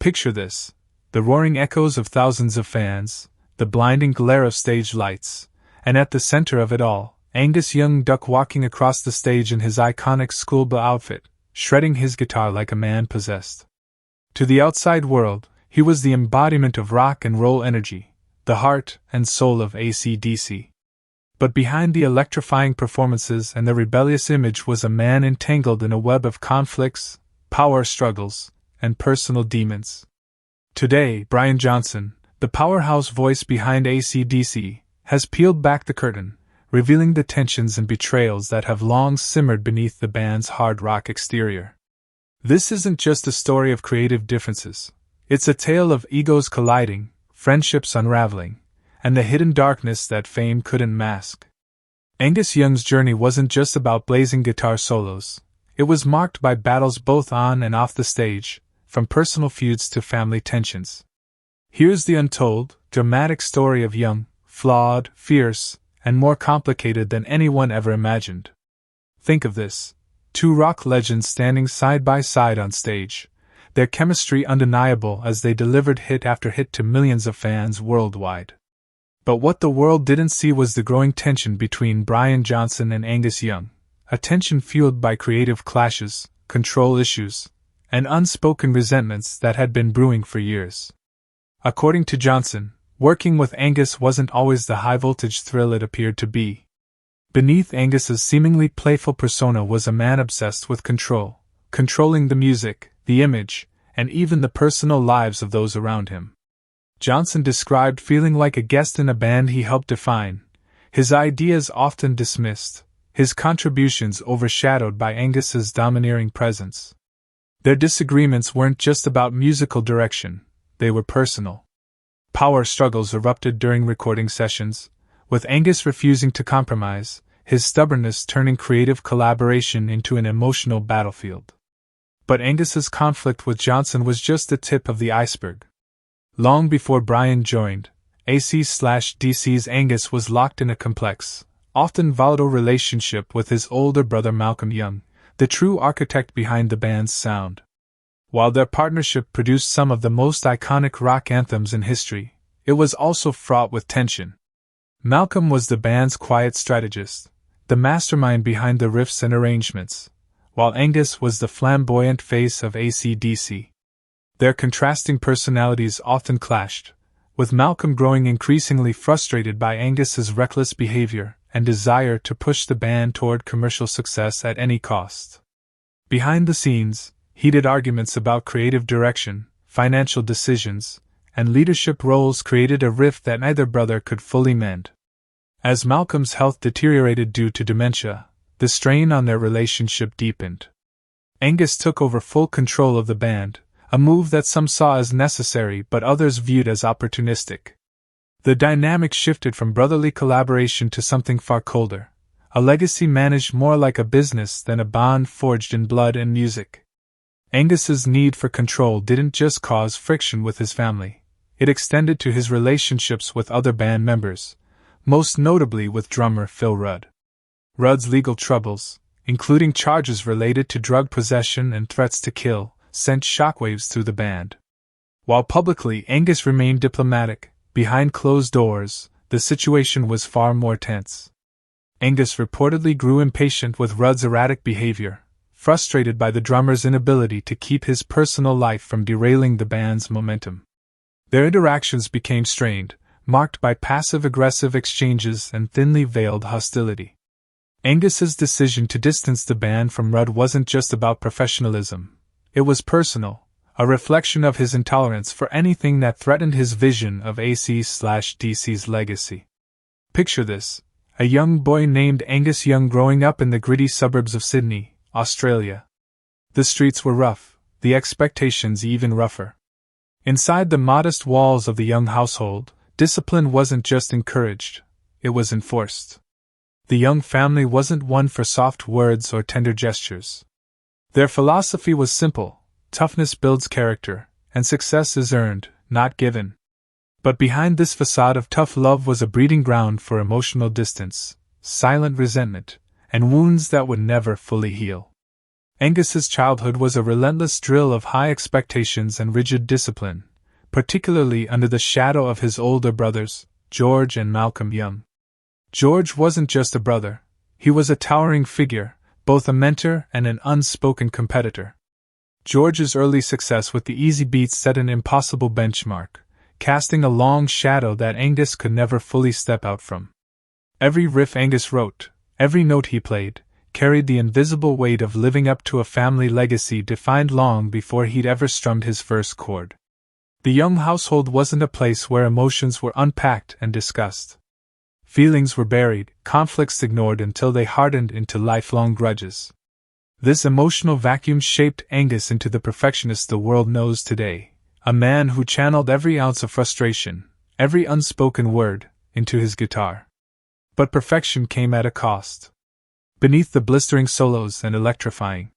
Picture this: the roaring echoes of thousands of fans, the blinding glare of stage lights, and at the center of it all, Angus Young Duck walking across the stage in his iconic schoolboy outfit, shredding his guitar like a man possessed. To the outside world, he was the embodiment of rock and roll energy, the heart and soul of ACDC. But behind the electrifying performances and the rebellious image was a man entangled in a web of conflicts, power struggles, and personal demons. Today, Brian Johnson, the powerhouse voice behind ACDC, has peeled back the curtain, revealing the tensions and betrayals that have long simmered beneath the band's hard rock exterior. This isn't just a story of creative differences. It's a tale of egos colliding, friendships unraveling, and the hidden darkness that fame couldn't mask. Angus Young's journey wasn't just about blazing guitar solos. It was marked by battles both on and off the stage, from personal feuds to family tensions. Here's the untold, dramatic story of Young, flawed, fierce, and more complicated than anyone ever imagined. Think of this: two rock legends standing side by side on stage, their chemistry undeniable as they delivered hit after hit to millions of fans worldwide. But what the world didn't see was the growing tension between Brian Johnson and Angus Young, a tension fueled by creative clashes, control issues, and unspoken resentments that had been brewing for years. According to Johnson, working with Angus wasn't always the high-voltage thrill it appeared to be. Beneath Angus's seemingly playful persona was a man obsessed with control, controlling the music, the image, and even the personal lives of those around him. Johnson described feeling like a guest in a band he helped define, his ideas often dismissed, his contributions overshadowed by Angus's domineering presence. Their disagreements weren't just about musical direction, they were personal. Power struggles erupted during recording sessions, with Angus refusing to compromise, his stubbornness turning creative collaboration into an emotional battlefield. But Angus's conflict with Johnson was just the tip of the iceberg. Long before Brian joined, AC/DC's Angus was locked in a complex, often volatile relationship with his older brother Malcolm Young, the true architect behind the band's sound. While their partnership produced some of the most iconic rock anthems in history, it was also fraught with tension. Malcolm was the band's quiet strategist, the mastermind behind the riffs and arrangements, while Angus was the flamboyant face of AC/DC. Their contrasting personalities often clashed, with Malcolm growing increasingly frustrated by Angus's reckless behavior and desire to push the band toward commercial success at any cost. Behind the scenes, heated arguments about creative direction, financial decisions, and leadership roles created a rift that neither brother could fully mend. As Malcolm's health deteriorated due to dementia, the strain on their relationship deepened. Angus took over full control of the band, a move that some saw as necessary but others viewed as opportunistic. The dynamic shifted from brotherly collaboration to something far colder, a legacy managed more like a business than a bond forged in blood and music. Angus's need for control didn't just cause friction with his family, it extended to his relationships with other band members, most notably with drummer Phil Rudd. Rudd's legal troubles, including charges related to drug possession and threats to kill, sent shockwaves through the band. While publicly Angus remained diplomatic, behind closed doors, the situation was far more tense. Angus reportedly grew impatient with Rudd's erratic behavior, frustrated by the drummer's inability to keep his personal life from derailing the band's momentum. Their interactions became strained, marked by passive-aggressive exchanges and thinly veiled hostility. Angus's decision to distance the band from Rudd wasn't just about professionalism. It was personal, a reflection of his intolerance for anything that threatened his vision of AC/DC's legacy. Picture this: a young boy named Angus Young growing up in the gritty suburbs of Sydney, Australia. The streets were rough, the expectations even rougher. Inside the modest walls of the Young household, discipline wasn't just encouraged, it was enforced. The Young family wasn't one for soft words or tender gestures. Their philosophy was simple: toughness builds character, and success is earned, not given. But behind this facade of tough love was a breeding ground for emotional distance, silent resentment, and wounds that would never fully heal. Angus's childhood was a relentless drill of high expectations and rigid discipline, particularly under the shadow of his older brothers, George and Malcolm Young. George wasn't just a brother, he was a towering figure, both a mentor and an unspoken competitor. George's early success with the easy beats set an impossible benchmark, casting a long shadow that Angus could never fully step out from. Every riff Angus wrote, every note he played, carried the invisible weight of living up to a family legacy defined long before he'd ever strummed his first chord. The Young household wasn't a place where emotions were unpacked and discussed. Feelings were buried, conflicts ignored until they hardened into lifelong grudges. This emotional vacuum shaped Angus into the perfectionist the world knows today, a man who channeled every ounce of frustration, every unspoken word, into his guitar. But perfection came at a cost. Beneath the blistering solos and electrifying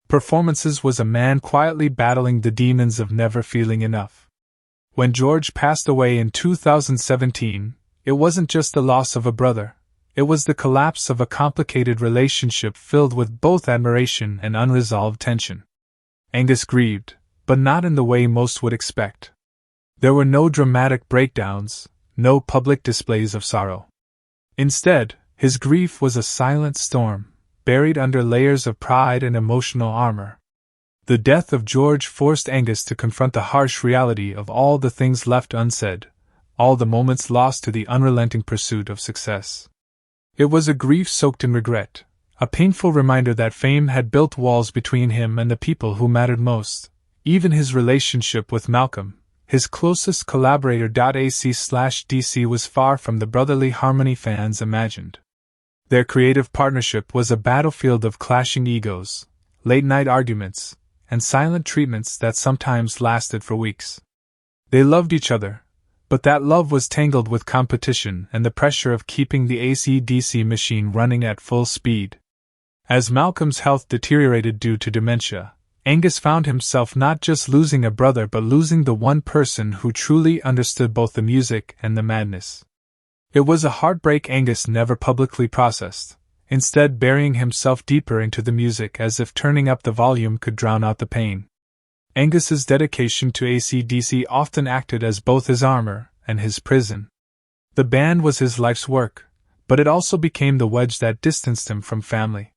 performances was a man quietly battling the demons of never feeling enough. When George passed away in 2017, it wasn't just the loss of a brother, it was the collapse of a complicated relationship filled with both admiration and unresolved tension. Angus grieved, but not in the way most would expect. There were no dramatic breakdowns, no public displays of sorrow. Instead, his grief was a silent storm, buried under layers of pride and emotional armor. The death of George forced Angus to confront the harsh reality of all the things left unsaid, all the moments lost to the unrelenting pursuit of success. It was a grief soaked in regret, a painful reminder that fame had built walls between him and the people who mattered most. Even his relationship with Malcolm, his closest collaborator. ACDC was far from the brotherly harmony fans imagined. Their creative partnership was a battlefield of clashing egos, late-night arguments, and silent treatments that sometimes lasted for weeks. They loved each other, but that love was tangled with competition and the pressure of keeping the ACDC machine running at full speed. As Malcolm's health deteriorated due to dementia, Angus found himself not just losing a brother but losing the one person who truly understood both the music and the madness. It was a heartbreak Angus never publicly processed, instead burying himself deeper into the music as if turning up the volume could drown out the pain. Angus's dedication to ACDC often acted as both his armor and his prison. The band was his life's work, but it also became the wedge that distanced him from family.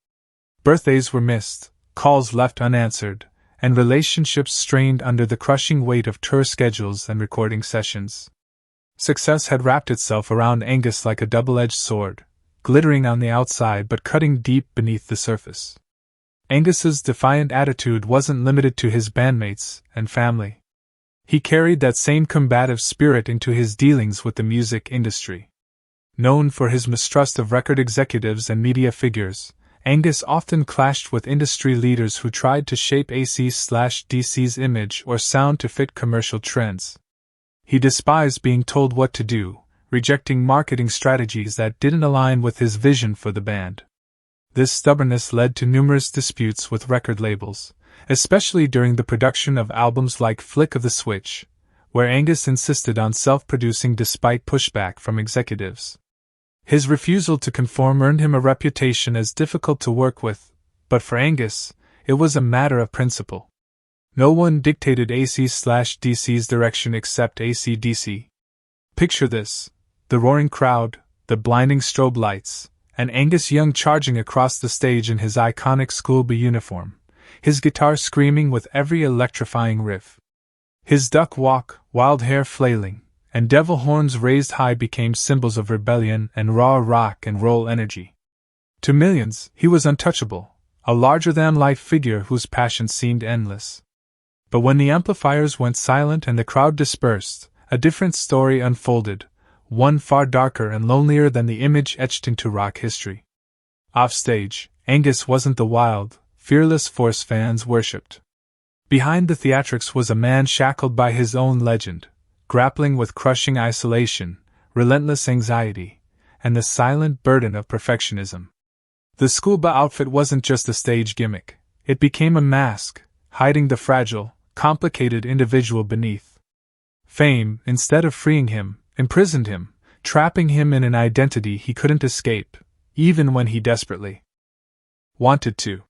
Birthdays were missed, calls left unanswered, and relationships strained under the crushing weight of tour schedules and recording sessions. Success had wrapped itself around Angus like a double-edged sword, glittering on the outside but cutting deep beneath the surface. Angus's defiant attitude wasn't limited to his bandmates and family. He carried that same combative spirit into his dealings with the music industry. Known for his mistrust of record executives and media figures, Angus often clashed with industry leaders who tried to shape ACDC's image or sound to fit commercial trends. He despised being told what to do, rejecting marketing strategies that didn't align with his vision for the band. This stubbornness led to numerous disputes with record labels, especially during the production of albums like Flick of the Switch, where Angus insisted on self-producing despite pushback from executives. His refusal to conform earned him a reputation as difficult to work with, but for Angus, it was a matter of principle. No one dictated ACDC's direction except ACDC. Picture this: the roaring crowd, the blinding strobe lights, and Angus Young charging across the stage in his iconic schoolboy uniform, his guitar screaming with every electrifying riff. His duck walk, wild hair flailing, and devil horns raised high became symbols of rebellion and raw rock and roll energy. To millions, he was untouchable, a larger-than-life figure whose passion seemed endless. But when the amplifiers went silent and the crowd dispersed, a different story unfolded, one far darker and lonelier than the image etched into rock history. Offstage, Angus wasn't the wild, fearless force fans worshipped. Behind the theatrics was a man shackled by his own legend, grappling with crushing isolation, relentless anxiety, and the silent burden of perfectionism. The schoolboy outfit wasn't just a stage gimmick, it became a mask, hiding the fragile, complicated individual beneath. Fame, instead of freeing him, imprisoned him, trapping him in an identity he couldn't escape, even when he desperately wanted to.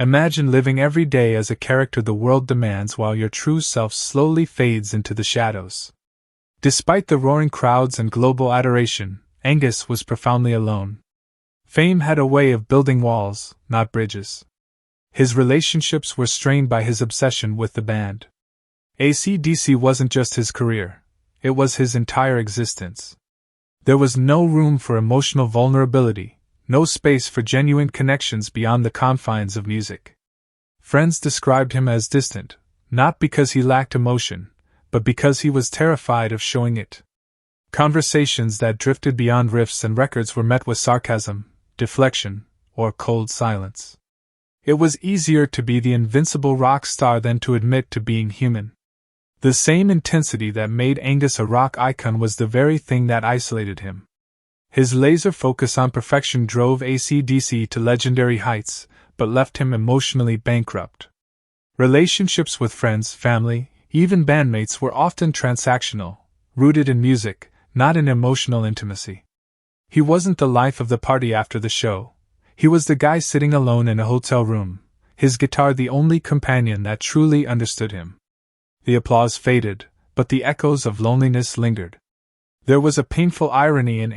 Imagine living every day as a character the world demands while your true self slowly fades into the shadows. Despite the roaring crowds and global adoration, Angus was profoundly alone. Fame had a way of building walls, not bridges. His relationships were strained by his obsession with the band. ACDC wasn't just his career, it was his entire existence. There was no room for emotional vulnerability, no space for genuine connections beyond the confines of music. Friends described him as distant, not because he lacked emotion, but because he was terrified of showing it. Conversations that drifted beyond riffs and records were met with sarcasm, deflection, or cold silence. It was easier to be the invincible rock star than to admit to being human. The same intensity that made Angus a rock icon was the very thing that isolated him. His laser focus on perfection drove ACDC to legendary heights, but left him emotionally bankrupt. Relationships with friends, family, even bandmates were often transactional, rooted in music, not in emotional intimacy. He wasn't the life of the party after the show. He was the guy sitting alone in a hotel room, his guitar the only companion that truly understood him. The applause faded, but the echoes of loneliness lingered. There was a painful irony in